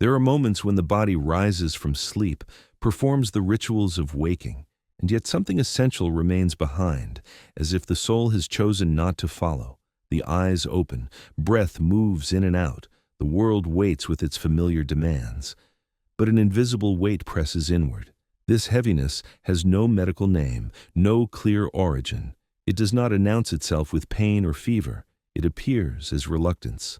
There are moments when the body rises from sleep, performs the rituals of waking, and yet something essential remains behind, as if the soul has chosen not to follow. The eyes open, breath moves in and out, the world waits with its familiar demands. But an invisible weight presses inward. This heaviness has no medical name, no clear origin. It does not announce itself with pain or fever. It appears as reluctance,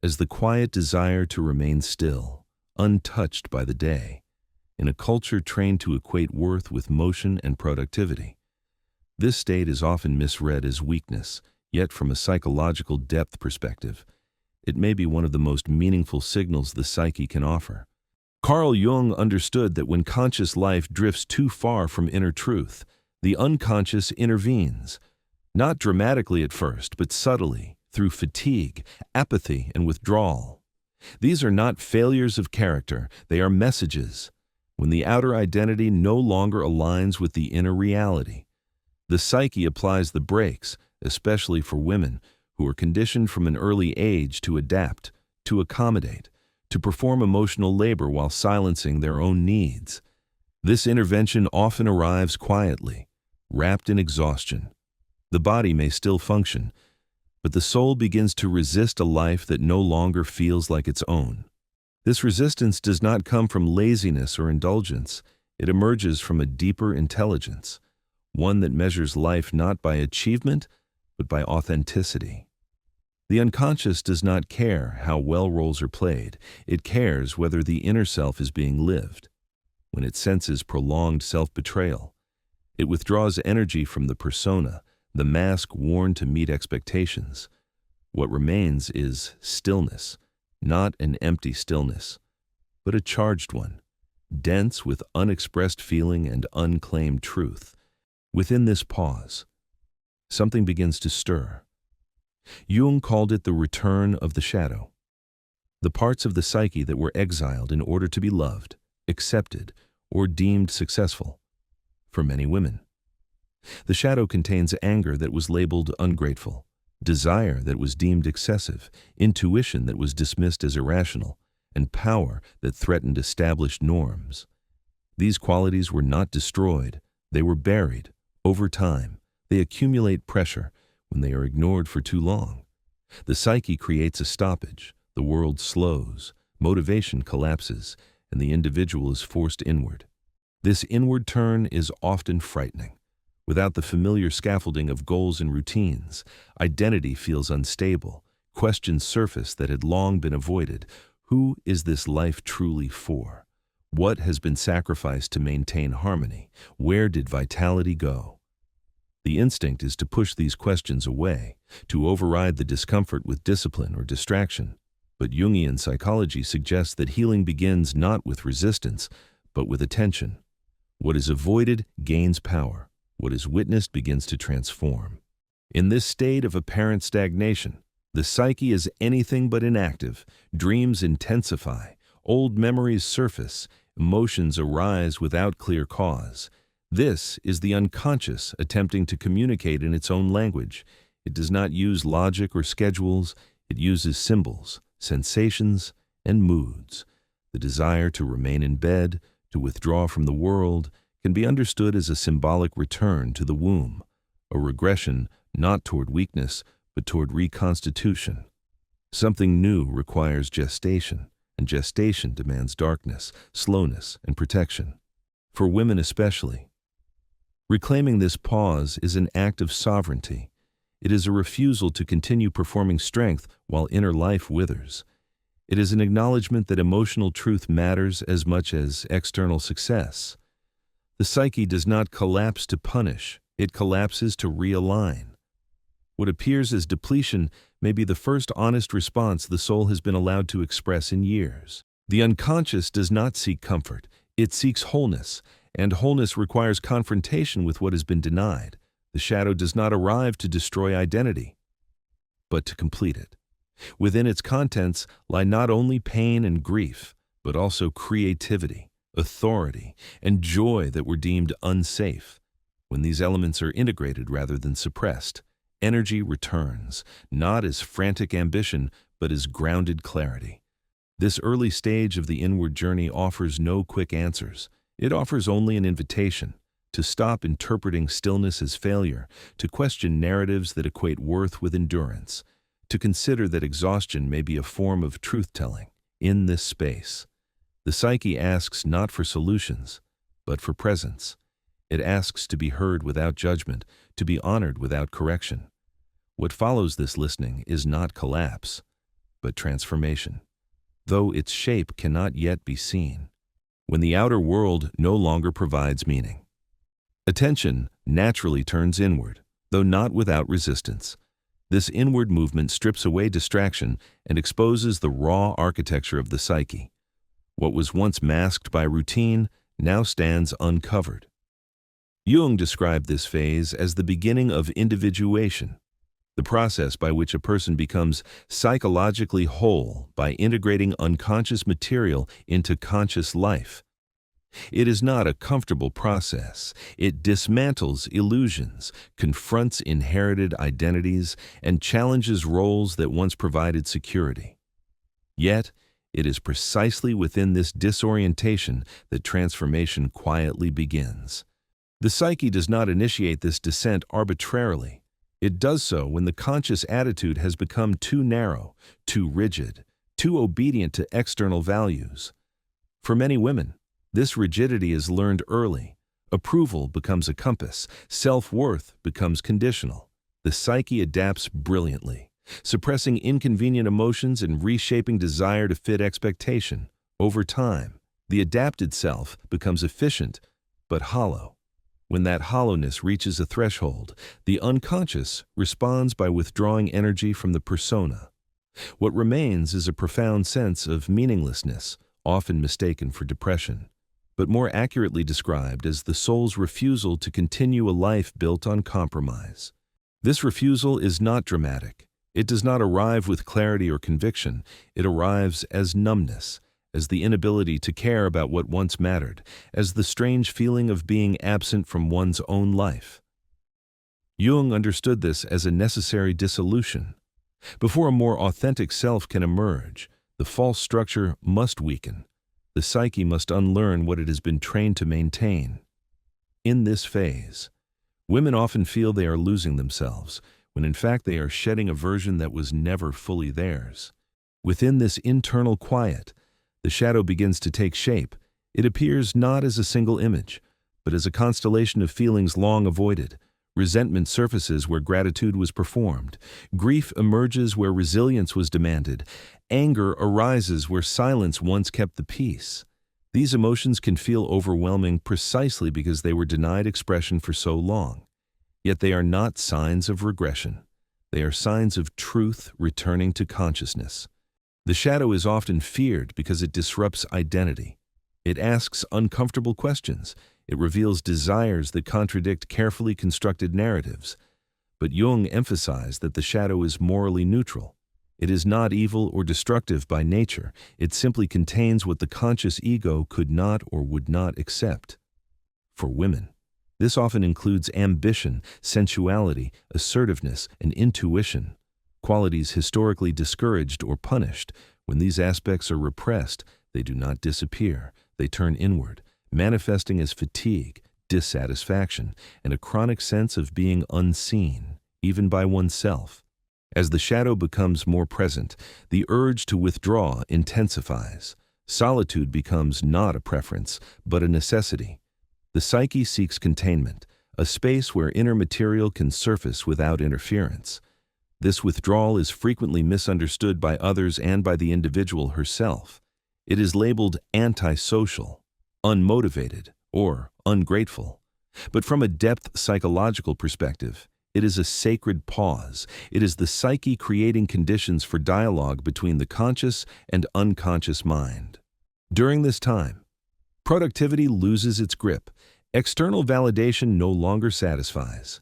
as the quiet desire to remain still, untouched by the day, in a culture trained to equate worth with motion and productivity. This state is often misread as weakness, yet from a psychological depth perspective, it may be one of the most meaningful signals the psyche can offer. Carl Jung understood that when conscious life drifts too far from inner truth, the unconscious intervenes, not dramatically at first, but subtly, through fatigue, apathy, and withdrawal. These are not failures of character, they are messages. When the outer identity no longer aligns with the inner reality, the psyche applies the brakes, especially for women who are conditioned from an early age to adapt, to accommodate, to perform emotional labor while silencing their own needs. This intervention often arrives quietly, wrapped in exhaustion. The body may still function, but the soul begins to resist a life that no longer feels like its own. This resistance does not come from laziness or indulgence. It emerges from a deeper intelligence, one that measures life not by achievement, but by authenticity. The unconscious does not care how well roles are played. It cares whether the inner self is being lived. When it senses prolonged self-betrayal, it withdraws energy from the persona, the mask worn to meet expectations. What remains is stillness, not an empty stillness, but a charged one, dense with unexpressed feeling and unclaimed truth. Within this pause, something begins to stir. Jung called it the return of the shadow, the parts of the psyche that were exiled in order to be loved, accepted, or deemed successful. For many women, the shadow contains anger that was labeled ungrateful, desire that was deemed excessive, intuition that was dismissed as irrational, and power that threatened established norms. These qualities were not destroyed, they were buried. Over time, they accumulate pressure when they are ignored for too long. The psyche creates a stoppage, the world slows, motivation collapses, and the individual is forced inward. This inward turn is often frightening. Without the familiar scaffolding of goals and routines, identity feels unstable, questions surface that had long been avoided. Who is this life truly for? What has been sacrificed to maintain harmony? Where did vitality go? The instinct is to push these questions away, to override the discomfort with discipline or distraction. But Jungian psychology suggests that healing begins not with resistance, but with attention. What is avoided gains power. What is witnessed begins to transform. In this state of apparent stagnation, the psyche is anything but inactive. Dreams intensify, old memories surface, emotions arise without clear cause. This is the unconscious attempting to communicate in its own language. It does not use logic or schedules. It uses symbols, sensations, and moods. The desire to remain in bed, to withdraw from the world, can be understood as a symbolic return to the womb, a regression not toward weakness, but toward reconstitution. Something new requires gestation, and gestation demands darkness, slowness, and protection. For women especially, reclaiming this pause is an act of sovereignty. It is a refusal to continue performing strength while inner life withers. It is an acknowledgement that emotional truth matters as much as external success. The psyche does not collapse to punish, it collapses to realign. What appears as depletion may be the first honest response the soul has been allowed to express in years. The unconscious does not seek comfort, it seeks wholeness, and wholeness requires confrontation with what has been denied. The shadow does not arrive to destroy identity, but to complete it. Within its contents lie not only pain and grief, but also creativity, authority, and joy that were deemed unsafe. When these elements are integrated rather than suppressed, energy returns, not as frantic ambition, but as grounded clarity. This early stage of the inward journey offers no quick answers. It offers only an invitation to stop interpreting stillness as failure, to question narratives that equate worth with endurance, to consider that exhaustion may be a form of truth-telling. In this space, the psyche asks not for solutions, but for presence. It asks to be heard without judgment, to be honored without correction. What follows this listening is not collapse, but transformation, though its shape cannot yet be seen. When the outer world no longer provides meaning, attention naturally turns inward, though not without resistance. This inward movement strips away distraction and exposes the raw architecture of the psyche. What was once masked by routine now stands uncovered. Jung described this phase as the beginning of individuation, the process by which a person becomes psychologically whole by integrating unconscious material into conscious life. It is not a comfortable process. It dismantles illusions, confronts inherited identities, and challenges roles that once provided security. Yet, it is precisely within this disorientation that transformation quietly begins. The psyche does not initiate this descent arbitrarily. It does so when the conscious attitude has become too narrow, too rigid, too obedient to external values. For many women, this rigidity is learned early. Approval becomes a compass. Self-worth becomes conditional. The psyche adapts brilliantly, suppressing inconvenient emotions and reshaping desire to fit expectation. Over time, the adapted self becomes efficient but hollow. When that hollowness reaches a threshold, the unconscious responds by withdrawing energy from the persona. What remains is a profound sense of meaninglessness, often mistaken for depression, but more accurately described as the soul's refusal to continue a life built on compromise. This refusal is not dramatic. It does not arrive with clarity or conviction. It arrives as numbness, as the inability to care about what once mattered, as the strange feeling of being absent from one's own life. Jung understood this as a necessary dissolution. Before a more authentic self can emerge, the false structure must weaken. The psyche must unlearn what it has been trained to maintain. In this phase, women often feel they are losing themselves, when in fact they are shedding a version that was never fully theirs. Within this internal quiet, the shadow begins to take shape. It appears not as a single image, but as a constellation of feelings long avoided. Resentment surfaces where gratitude was performed. Grief emerges where resilience was demanded. Anger arises where silence once kept the peace. These emotions can feel overwhelming precisely because they were denied expression for so long. Yet they are not signs of regression. They are signs of truth returning to consciousness. The shadow is often feared because it disrupts identity. It asks uncomfortable questions. It reveals desires that contradict carefully constructed narratives. But Jung emphasized that the shadow is morally neutral. It is not evil or destructive by nature. It simply contains what the conscious ego could not or would not accept. For women, this often includes ambition, sensuality, assertiveness, and intuition, qualities historically discouraged or punished. When these aspects are repressed, they do not disappear. They turn inward, manifesting as fatigue, dissatisfaction, and a chronic sense of being unseen, even by oneself. As the shadow becomes more present, the urge to withdraw intensifies. Solitude becomes not a preference, but a necessity. The psyche seeks containment, a space where inner material can surface without interference. This withdrawal is frequently misunderstood by others and by the individual herself. It is labeled antisocial, unmotivated, or ungrateful. But from a depth psychological perspective, it is a sacred pause. It is the psyche creating conditions for dialogue between the conscious and unconscious mind. During this time, productivity loses its grip. External validation no longer satisfies.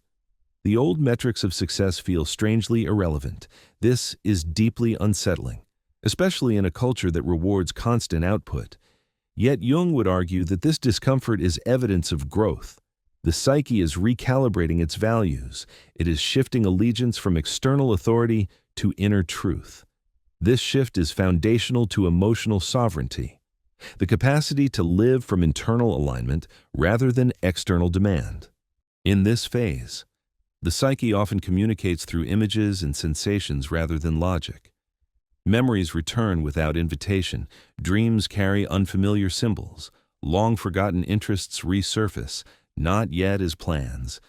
The old metrics of success feel strangely irrelevant. This is deeply unsettling, especially in a culture that rewards constant output. Yet Jung would argue that this discomfort is evidence of growth. The psyche is recalibrating its values. It is shifting allegiance from external authority to inner truth. This shift is foundational to emotional sovereignty, the capacity to live from internal alignment rather than external demand. In this phase, the psyche often communicates through images and sensations rather than logic. Memories return without invitation, dreams carry unfamiliar symbols, long-forgotten interests resurface, not yet as plans,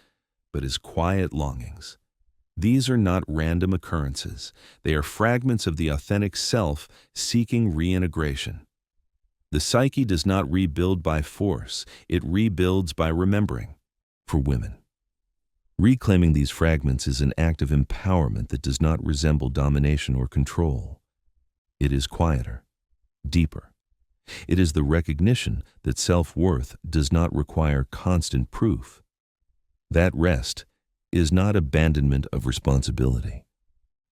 but as quiet longings. These are not random occurrences. They are fragments of the authentic self seeking reintegration. The psyche does not rebuild by force, it rebuilds by remembering. For women, reclaiming these fragments is an act of empowerment that does not resemble domination or control. It is quieter, deeper. It is the recognition that self-worth does not require constant proof. That rest is not abandonment of responsibility,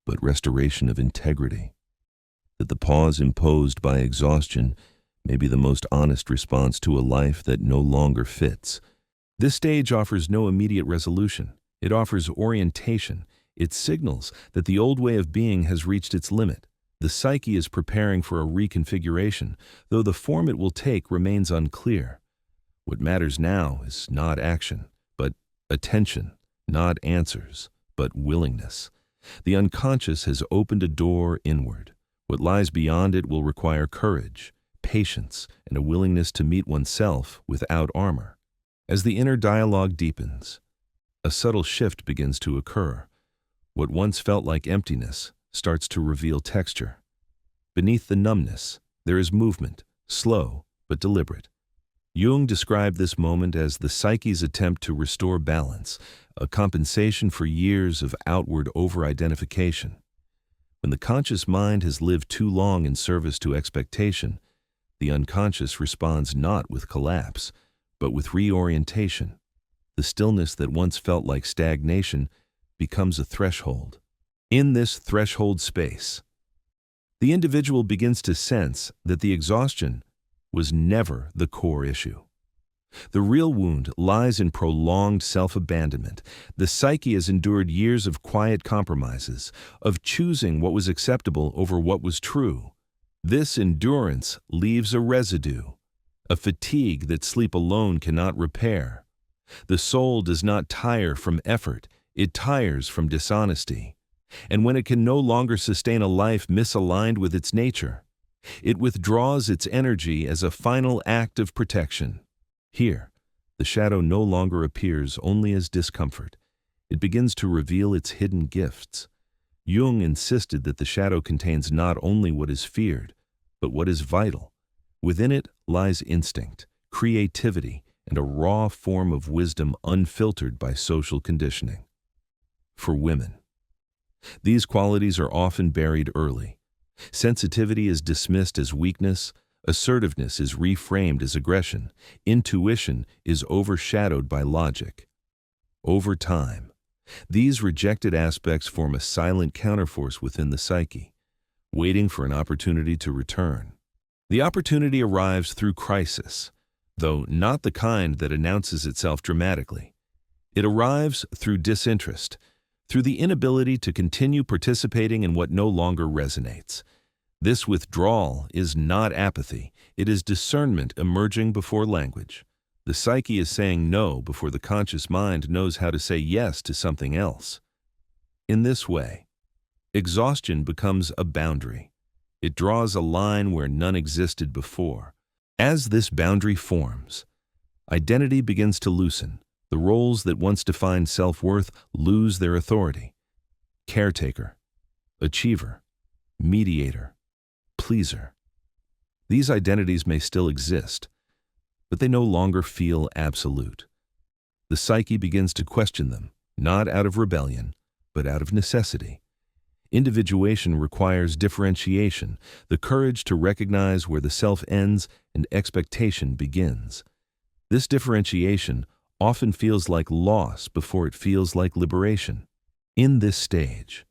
but restoration of integrity. That the pause imposed by exhaustion may be the most honest response to a life that no longer fits. This stage offers no immediate resolution. It offers orientation. It signals that the old way of being has reached its limit. The psyche is preparing for a reconfiguration, though the form it will take remains unclear. What matters now is not action, but attention, not answers, but willingness. The unconscious has opened a door inward. What lies beyond it will require courage, patience, and a willingness to meet oneself without armor. As the inner dialogue deepens, a subtle shift begins to occur. What once felt like emptiness starts to reveal texture. Beneath the numbness, there is movement, slow but deliberate. Jung described this moment as the psyche's attempt to restore balance, a compensation for years of outward over-identification. When the conscious mind has lived too long in service to expectation, the unconscious responds not with collapse, but with reorientation. The stillness that once felt like stagnation becomes a threshold. In this threshold space, the individual begins to sense that the exhaustion was never the core issue. The real wound lies in prolonged self-abandonment. The psyche has endured years of quiet compromises, of choosing what was acceptable over what was true. This endurance leaves a residue, a fatigue that sleep alone cannot repair. The soul does not tire from effort, it tires from dishonesty. And when it can no longer sustain a life misaligned with its nature, it withdraws its energy as a final act of protection. Here, the shadow no longer appears only as discomfort. It begins to reveal its hidden gifts. Jung insisted that the shadow contains not only what is feared, but what is vital. Within it lies instinct, creativity, and a raw form of wisdom unfiltered by social conditioning. For women, these qualities are often buried early. Sensitivity is dismissed as weakness, assertiveness is reframed as aggression, intuition is overshadowed by logic. Over time, these rejected aspects form a silent counterforce within the psyche, waiting for an opportunity to return. The opportunity arrives through crisis, though not the kind that announces itself dramatically. It arrives through disinterest, through the inability to continue participating in what no longer resonates. This withdrawal is not apathy, it is discernment emerging before language. The psyche is saying no before the conscious mind knows how to say yes to something else. In this way, exhaustion becomes a boundary. It draws a line where none existed before. As this boundary forms, identity begins to loosen. The roles that once defined self-worth lose their authority. Caretaker, achiever, mediator, pleaser. These identities may still exist, but they no longer feel absolute. The psyche begins to question them, not out of rebellion, but out of necessity. Individuation requires differentiation, the courage to recognize where the self ends and expectation begins. This differentiation often feels like loss before it feels like liberation. In this stage,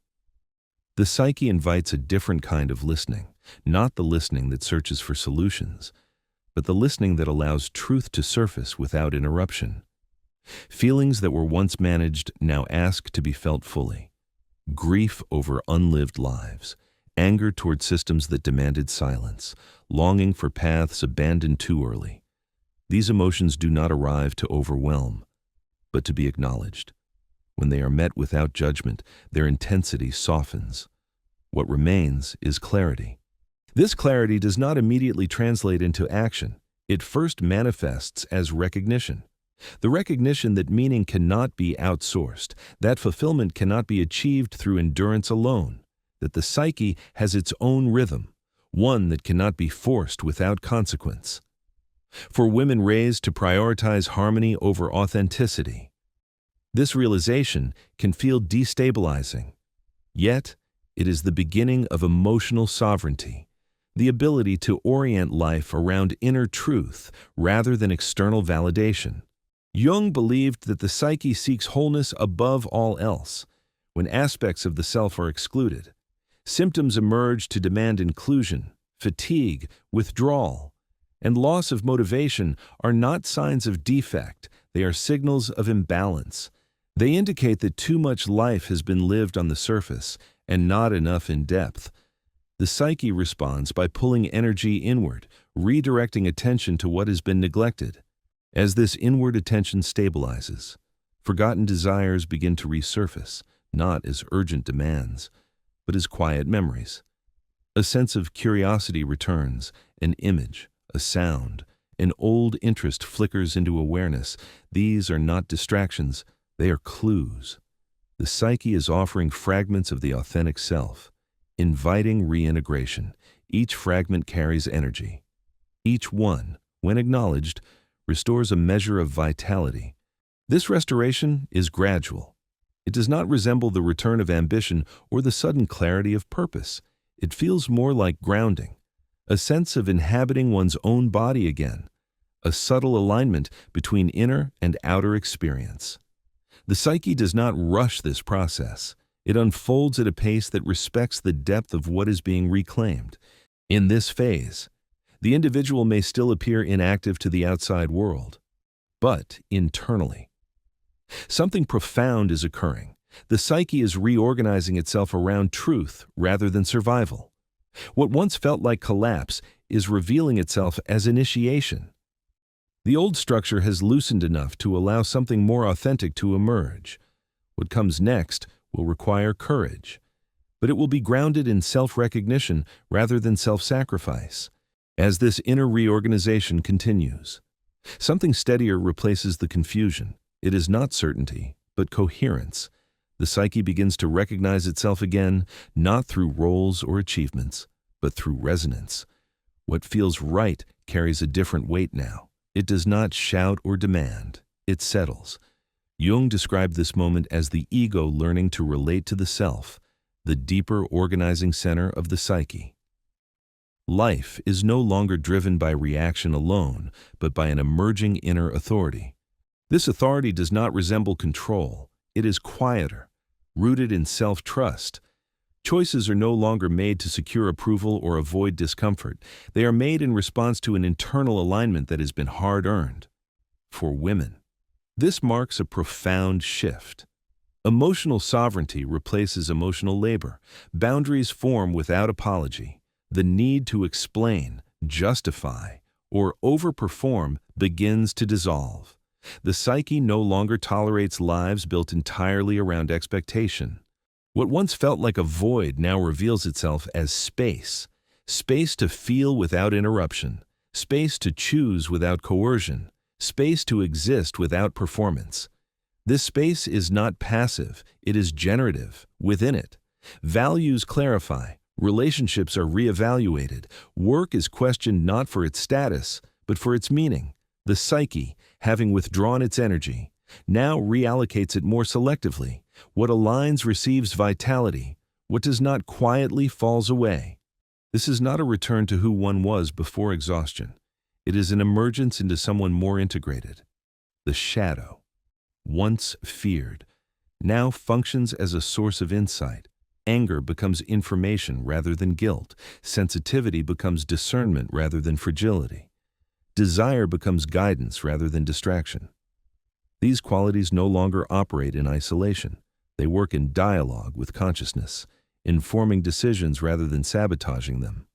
the psyche invites a different kind of listening, not the listening that searches for solutions, but the listening that allows truth to surface without interruption. Feelings that were once managed now ask to be felt fully. Grief over unlived lives, anger toward systems that demanded silence, longing for paths abandoned too early. These emotions do not arrive to overwhelm, but to be acknowledged. When they are met without judgment, their intensity softens. What remains is clarity. This clarity does not immediately translate into action. It first manifests as recognition. The recognition that meaning cannot be outsourced, that fulfillment cannot be achieved through endurance alone, that the psyche has its own rhythm, one that cannot be forced without consequence. For women raised to prioritize harmony over authenticity, this realization can feel destabilizing. Yet, it is the beginning of emotional sovereignty, the ability to orient life around inner truth rather than external validation. Jung believed that the psyche seeks wholeness above all else. When aspects of the self are excluded, symptoms emerge to demand inclusion. Fatigue, withdrawal, and loss of motivation are not signs of defect, they are signals of imbalance. They indicate that too much life has been lived on the surface and not enough in depth. The psyche responds by pulling energy inward, redirecting attention to what has been neglected. As this inward attention stabilizes, forgotten desires begin to resurface, not as urgent demands, but as quiet memories. A sense of curiosity returns, an image, a sound, an old interest flickers into awareness. These are not distractions, they are clues. The psyche is offering fragments of the authentic self, inviting reintegration. Each fragment carries energy. Each one, when acknowledged, restores a measure of vitality. This restoration is gradual. It does not resemble the return of ambition or the sudden clarity of purpose. It feels more like grounding, a sense of inhabiting one's own body again, a subtle alignment between inner and outer experience. The psyche does not rush this process. It unfolds at a pace that respects the depth of what is being reclaimed. In this phase, the individual may still appear inactive to the outside world, but internally, something profound is occurring. The psyche is reorganizing itself around truth rather than survival. What once felt like collapse is revealing itself as initiation. The old structure has loosened enough to allow something more authentic to emerge. What comes next will require courage, but it will be grounded in self-recognition rather than self-sacrifice. As this inner reorganization continues, something steadier replaces the confusion. It is not certainty, but coherence. The psyche begins to recognize itself again, not through roles or achievements, but through resonance. What feels right carries a different weight now. It does not shout or demand, it settles. Jung described this moment as the ego learning to relate to the self, the deeper organizing center of the psyche. Life is no longer driven by reaction alone, but by an emerging inner authority. This authority does not resemble control. It is quieter, rooted in self-trust. Choices are no longer made to secure approval or avoid discomfort. They are made in response to an internal alignment that has been hard-earned. For women, this marks a profound shift. Emotional sovereignty replaces emotional labor. Boundaries form without apology. The need to explain, justify, or overperform begins to dissolve. The psyche no longer tolerates lives built entirely around expectation. What once felt like a void now reveals itself as space. Space to feel without interruption. Space to choose without coercion. Space to exist without performance. This space is not passive, it is generative. Within it, values clarify, relationships are reevaluated, work is questioned not for its status, but for its meaning. The psyche, having withdrawn its energy, now reallocates it more selectively. What aligns receives vitality. What does not quietly falls away. This is not a return to who one was before exhaustion. It is an emergence into someone more integrated. The shadow, once feared, now functions as a source of insight. Anger becomes information rather than guilt. Sensitivity becomes discernment rather than fragility. Desire becomes guidance rather than distraction. These qualities no longer operate in isolation. They work in dialogue with consciousness. informing decisions rather than sabotaging them.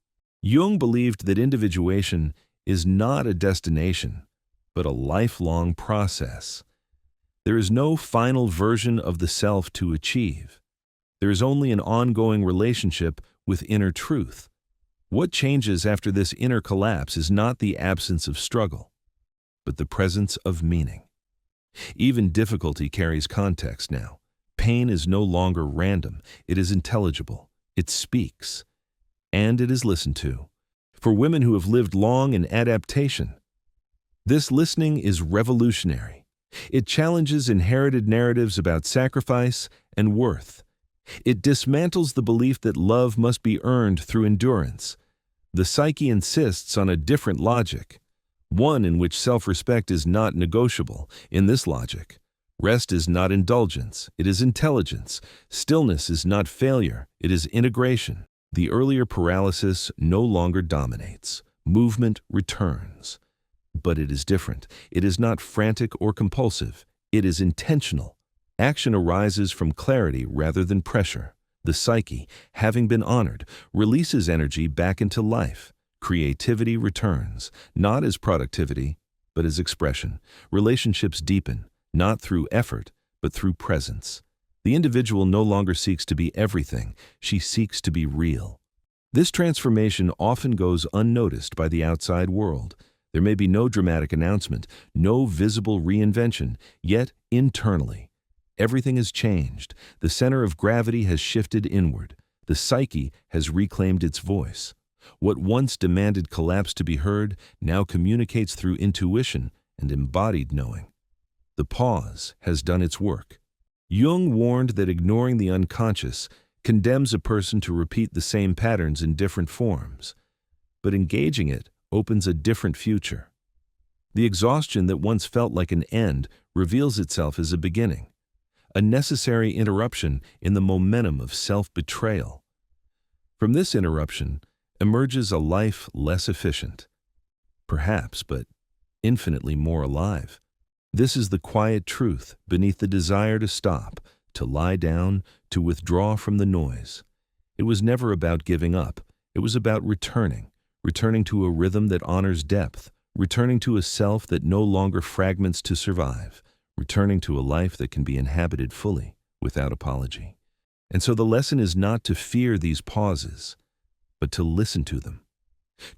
Jung believed that individuation is not a destination, but a lifelong process. There is no final version of the self to achieve. There is only an ongoing relationship with inner truth. What changes after this inner collapse is not the absence of struggle, but the presence of meaning. Even difficulty carries context now. Pain is no longer random. It is intelligible. It speaks. And it is listened to. For women who have lived long in adaptation, this listening is revolutionary. It challenges inherited narratives about sacrifice and worth. It dismantles the belief that love must be earned through endurance. The psyche insists on a different logic, one in which self-respect is not negotiable. In this logic, rest is not indulgence, it is intelligence. Stillness is not failure, it is integration. The earlier paralysis no longer dominates. Movement returns. But it is different. It is not frantic or compulsive. It is intentional. Action arises from clarity rather than pressure. The psyche, having been honored, releases energy back into life. Creativity returns, not as productivity, but as expression. Relationships deepen, not through effort, but through presence. The individual no longer seeks to be everything. She seeks to be real. This transformation often goes unnoticed by the outside world. There may be no dramatic announcement, no visible reinvention, yet internally, everything has changed. The center of gravity has shifted inward. The psyche has reclaimed its voice. What once demanded collapse to be heard now communicates through intuition and embodied knowing. The pause has done its work. Jung warned that ignoring the unconscious condemns a person to repeat the same patterns in different forms, but engaging it opens a different future. The exhaustion that once felt like an end reveals itself as a beginning, a necessary interruption in the momentum of self-betrayal. From this interruption emerges a life less efficient, perhaps, but infinitely more alive. This is the quiet truth beneath the desire to stop, to lie down, to withdraw from the noise. It was never about giving up. It was about returning to a rhythm that honors depth, returning to a self that no longer fragments to survive, returning to a life that can be inhabited fully, without apology. And so the lesson is not to fear these pauses, but to listen to them,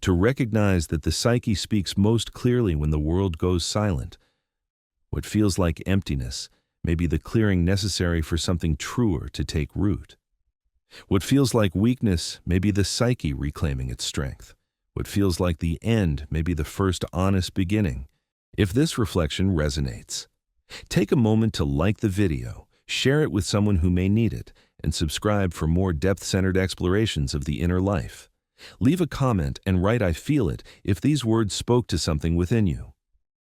to recognize that the psyche speaks most clearly when the world goes silent. What feels like emptiness may be the clearing necessary for something truer to take root. What feels like weakness may be the psyche reclaiming its strength. What feels like the end may be the first honest beginning. If this reflection resonates, take a moment to like the video, share it with someone who may need it, and subscribe for more depth-centered explorations of the inner life. Leave a comment and write "I feel it" if these words spoke to something within you.